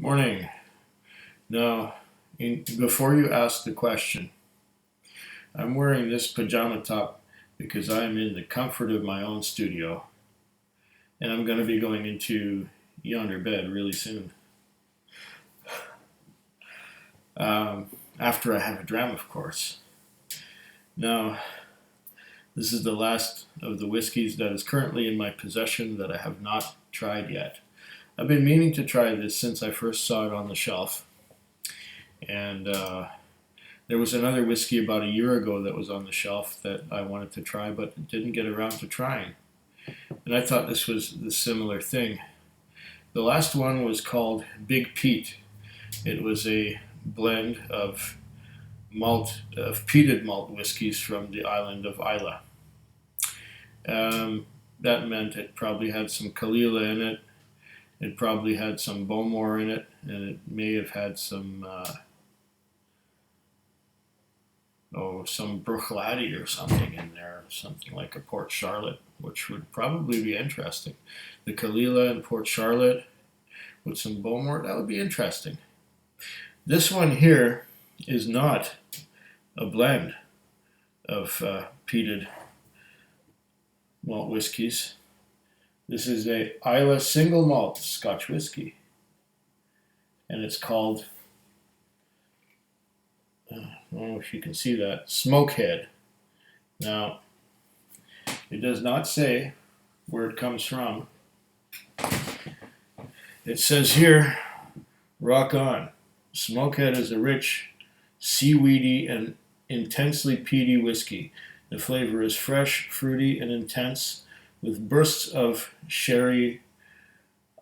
Morning. Now, before you ask the question, I'm wearing this pajama top because I'm in the comfort of my own studio, and I'm going to be going into yonder bed really soon. After I have a dram, of course. Now, this is the last of the whiskeys that is currently in my possession that I have not tried yet. I've been meaning to try this since I first saw it on the shelf. And there was another whiskey about a year ago that was on the shelf that I wanted to try, but didn't get around to trying. And I thought this was the similar thing. The last one was called Big Pete. It was a blend of peated malt whiskeys from the island of Islay. That meant it probably had some Kalila in it. It probably had some Bowmore in it, and it may have had some Bruichladdich or something in there, something like a Port Charlotte, which would probably be interesting. The Kalila and Port Charlotte with some Bowmore, that would be interesting. This one here is not a blend of peated malt whiskies. This is a Islay single malt Scotch whiskey, and it's called, I don't know if you can see that, Smokehead. Now, it does not say where it comes from. It says here, rock on. Smokehead is a rich, seaweedy, and intensely peaty whiskey. The flavor is fresh, fruity, and intense, with bursts of sherry,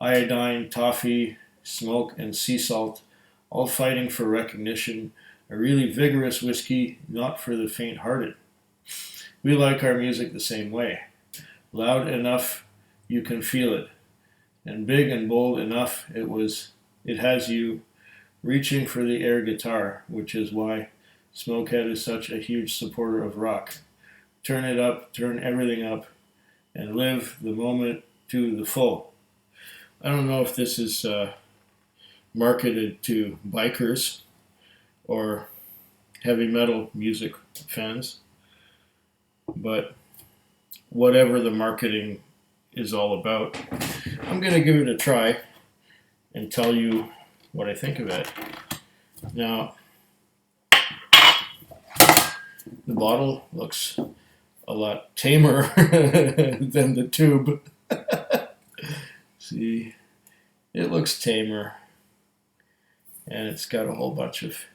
iodine, toffee, smoke, and sea salt, all fighting for recognition. A really vigorous whiskey, not for the faint-hearted. We like our music the same way. Loud enough you can feel it, and big and bold enough it has you reaching for the air guitar, which is why Smokehead is such a huge supporter of rock. Turn it up, turn everything up, and live the moment to the full. I don't know if this is marketed to bikers or heavy metal music fans, but whatever the marketing is all about, I'm going to give it a try and tell you what I think of it. Now, the bottle looks a lot tamer than the tube. See, it looks tamer, and it's got a whole bunch of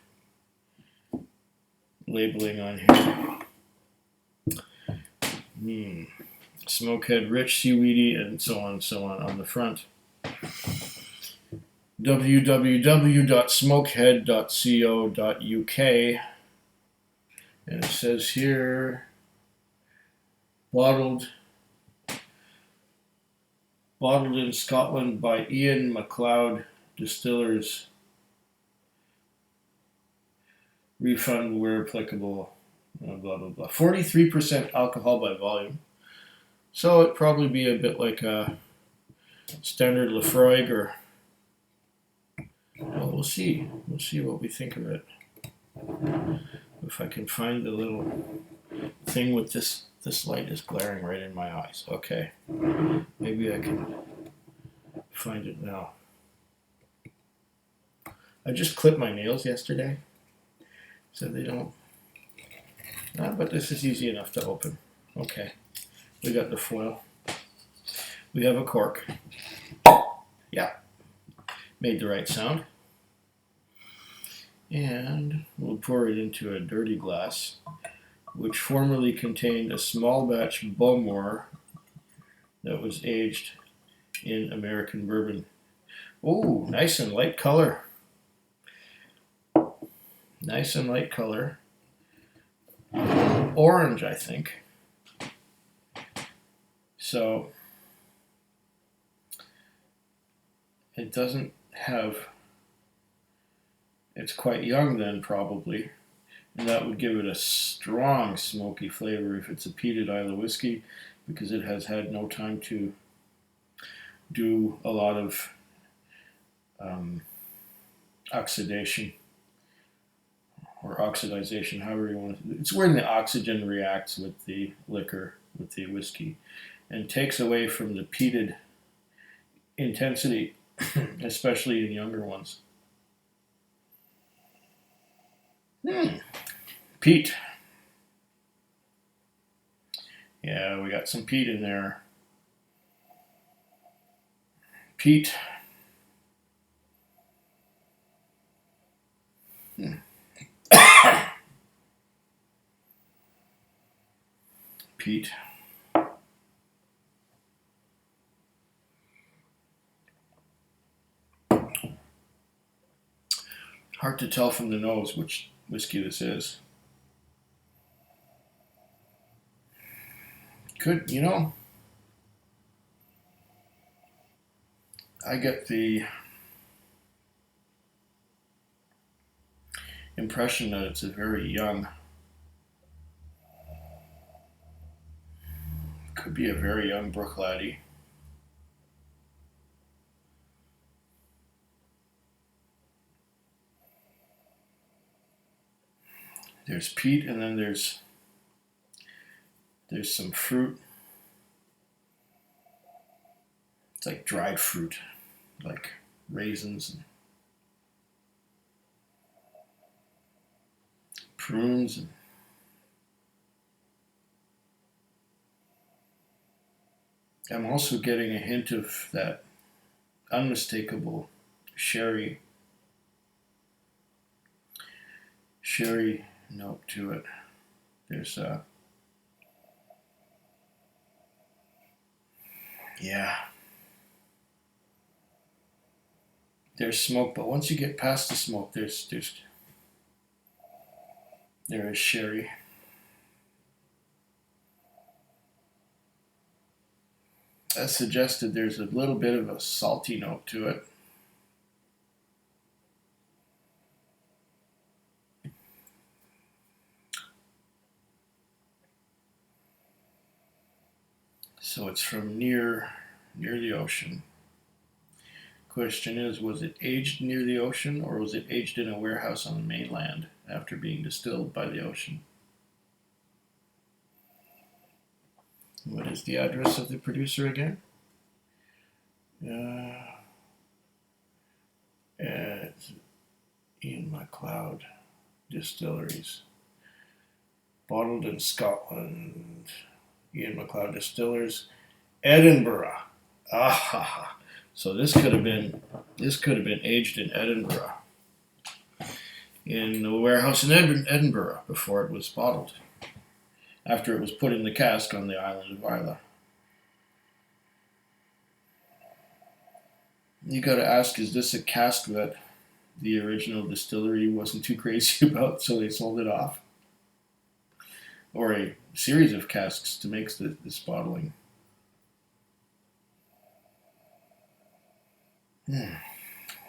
labeling on here. Smokehead, rich, seaweedy, and so on the front. www.smokehead.co.uk, and it says here, bottled in Scotland by Ian MacLeod Distillers. Refund where applicable. Blah blah blah. 43% alcohol by volume, so it'd probably be a bit like a standard Lafroig, or well, we'll see. We'll see what we think of it. If I can find the little thing with this. This light is glaring right in my eyes. Okay, maybe I can find it now. I just clipped my nails yesterday, so they don't. But this is easy enough to open. Okay, we got the foil. We have a cork. Yeah, made the right sound. And we'll pour it into a dirty glass, which formerly contained a small batch Bowmore that was aged in American bourbon. Oh, nice and light color. Nice and light color. Orange, I think. So it doesn't have, it's quite young then probably. And that would give it a strong smoky flavor if it's a peated Islay whiskey, because it has had no time to do a lot of oxidation or oxidization, however you want to. It's when the oxygen reacts with the liquor, with the whiskey, and takes away from the peated intensity, especially in younger ones. Peat. Yeah, we got some peat in there. Peat. Peat. Hard to tell from the nose which whiskey this is. Could, I get the impression that it's a very young, could be a very young Brook-Laddie. There's peat, and then there's some fruit. It's like dried fruit, like raisins and prunes. And I'm also getting a hint of that unmistakable sherry note to it. There's there's smoke, but once you get past the smoke, there is sherry. As suggested, there's a little bit of a salty note to it. So it's from near the ocean. Question is, was it aged near the ocean, or was it aged in a warehouse on the mainland after being distilled by the ocean? What is the address of the producer again? It's Ian MacLeod Distilleries. Bottled in Scotland. Ian MacLeod Distillers, Edinburgh. Ah, so this could have been aged in Edinburgh, in a warehouse in Edinburgh before it was bottled, after it was put in the cask on the island of Islay. You got to ask, is this a cask that the original distillery wasn't too crazy about, so they sold it off? Or a series of casks to make this bottling.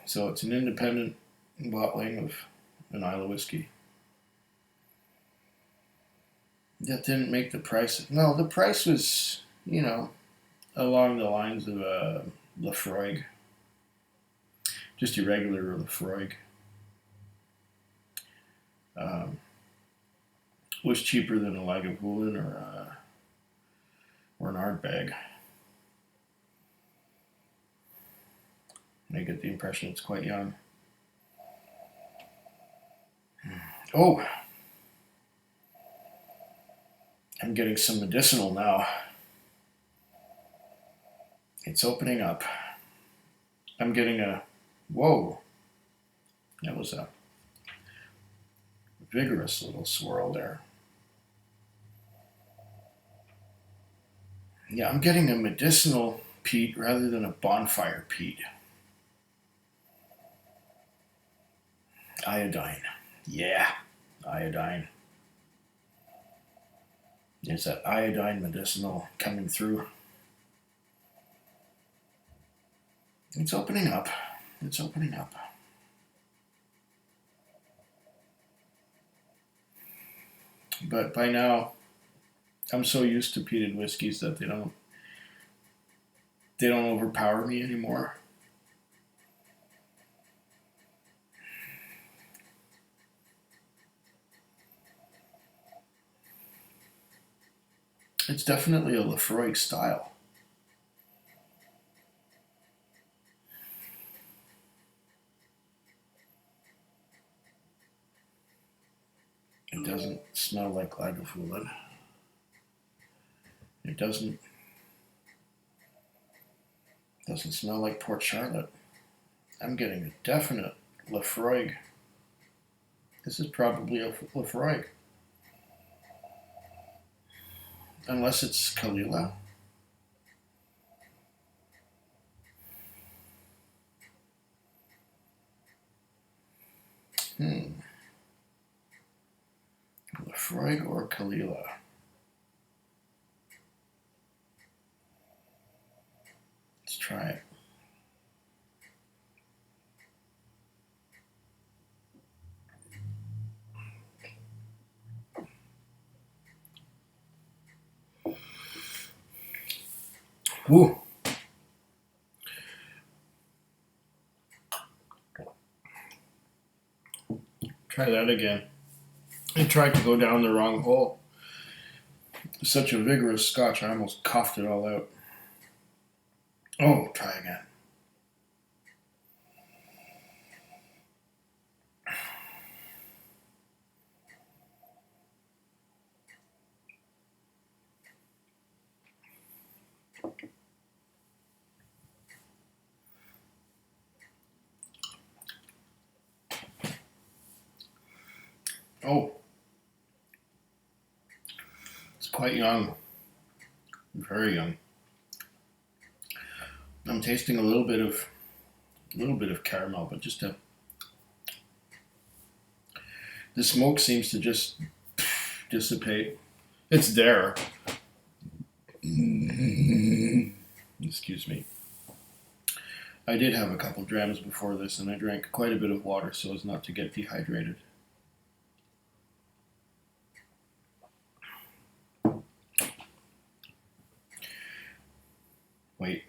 So it's an independent bottling of an Islay whiskey. That didn't make the price. No, the price was, along the lines of Lafroig. Just your regular Lafroig. Was cheaper than a Lagavulin or an Ardbeg. I get the impression it's quite young. Oh, I'm getting some medicinal now. It's opening up. I'm getting whoa. That was a vigorous little swirl there. Yeah, I'm getting a medicinal peat rather than a bonfire peat. Iodine. Yeah, iodine. There's that iodine medicinal coming through. It's opening up. It's opening up. But by now, I'm so used to peated whiskeys that they don't overpower me anymore. It's definitely a Lefroy style. It doesn't smell like Lagavulin. It doesn't smell like Port Charlotte. I'm getting a definite Lefroy. This is probably a Lefroy. Unless it's Kalila. Lefroy or Kalila. Let's try it. Woo. Try that again. I tried to go down the wrong hole. Such a vigorous scotch, I almost coughed it all out. Oh, try again. Oh, it's quite young. Very young. I'm tasting a little bit of caramel, but just the smoke seems to just dissipate. It's there. Excuse me. I did have a couple drams before this, and I drank quite a bit of water so as not to get dehydrated. Wait.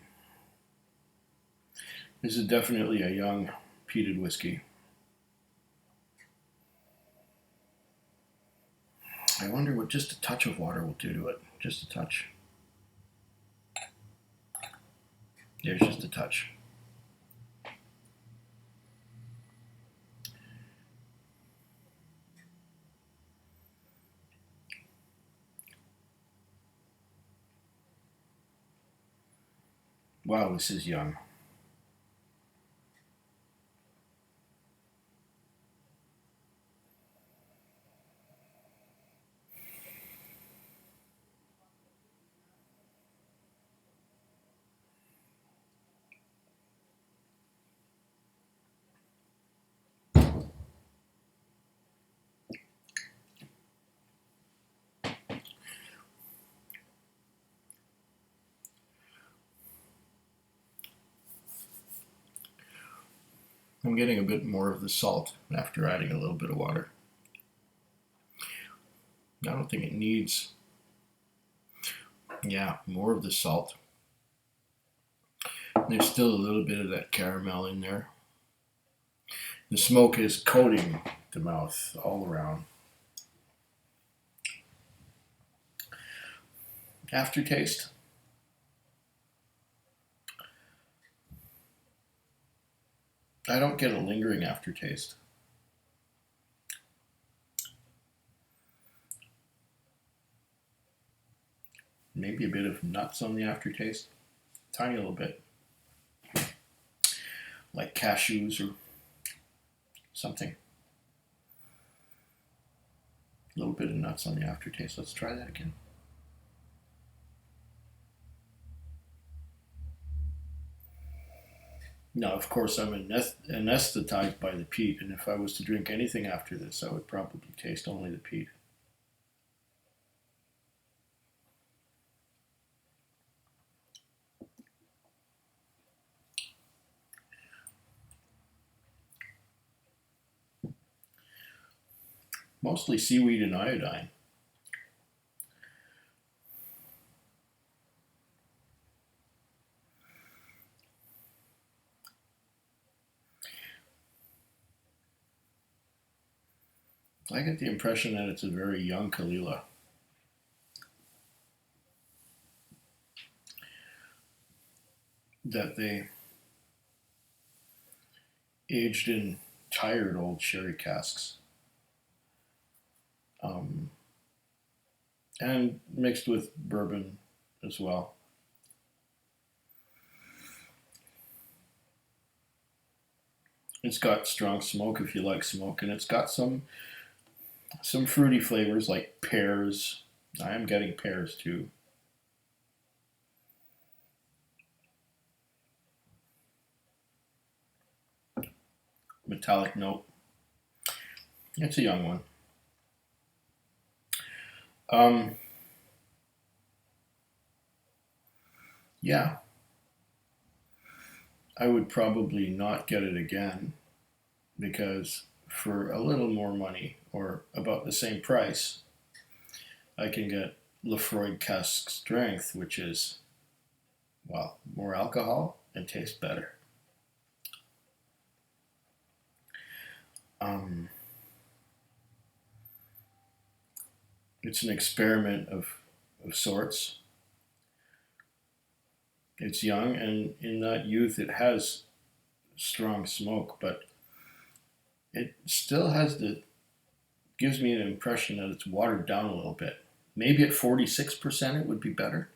This is definitely a young peated whiskey. I wonder what just a touch of water will do to it. Just a touch. There's just a touch. Wow, this is young. I'm getting a bit more of the salt after adding a little bit of water. I don't think it needs, more of the salt. There's still a little bit of that caramel in there. The smoke is coating the mouth all around. Aftertaste. I don't get a lingering aftertaste. Maybe a bit of nuts on the aftertaste. Tiny little bit. Like cashews or something. A little bit of nuts on the aftertaste. Let's try that again. Now, of course, I'm anesthetized by the peat, and if I was to drink anything after this, I would probably taste only the peat. Mostly seaweed and iodine. I get the impression that it's a very young Kalila. that they aged in tired old sherry casks, and mixed with bourbon as well. It's got strong smoke if you like smoke, and it's got some fruity flavors like pears. I am getting pears too. Metallic note. It's a young one. Yeah, I would probably not get it again because for a little more money or about the same price, I can get Lafroig Cask Strength, which is, well, more alcohol and tastes better. It's an experiment of sorts. It's young, and in that youth, it has strong smoke, but it still gives me an impression that it's watered down a little bit. Maybe at 46% it would be better.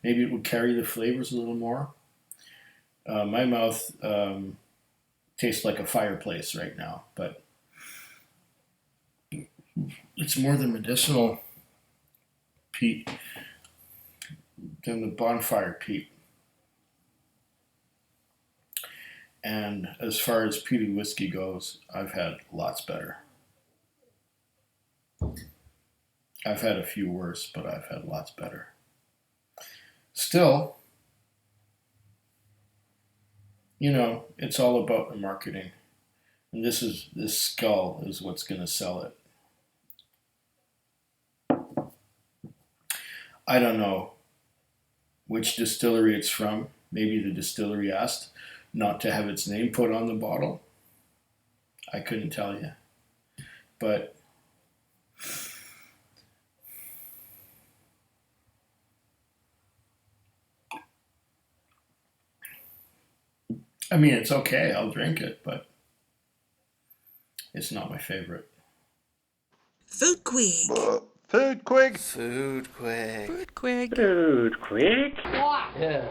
Maybe it would carry the flavors a little more. My mouth tastes like a fireplace right now, but it's more the medicinal peat than the bonfire peat. And as far as peaty whiskey goes, I've had lots better. I've had a few worse, but I've had lots better. Still, it's all about the marketing. And this skull is what's going to sell it. I don't know which distillery it's from. Maybe the distillery asked not to have its name put on the bottle. I couldn't tell you. But I mean, it's okay. I'll drink it, but it's not my favorite. Food Quig. Food Quig. Food Quig. Food Quig. Food Quig. Yeah.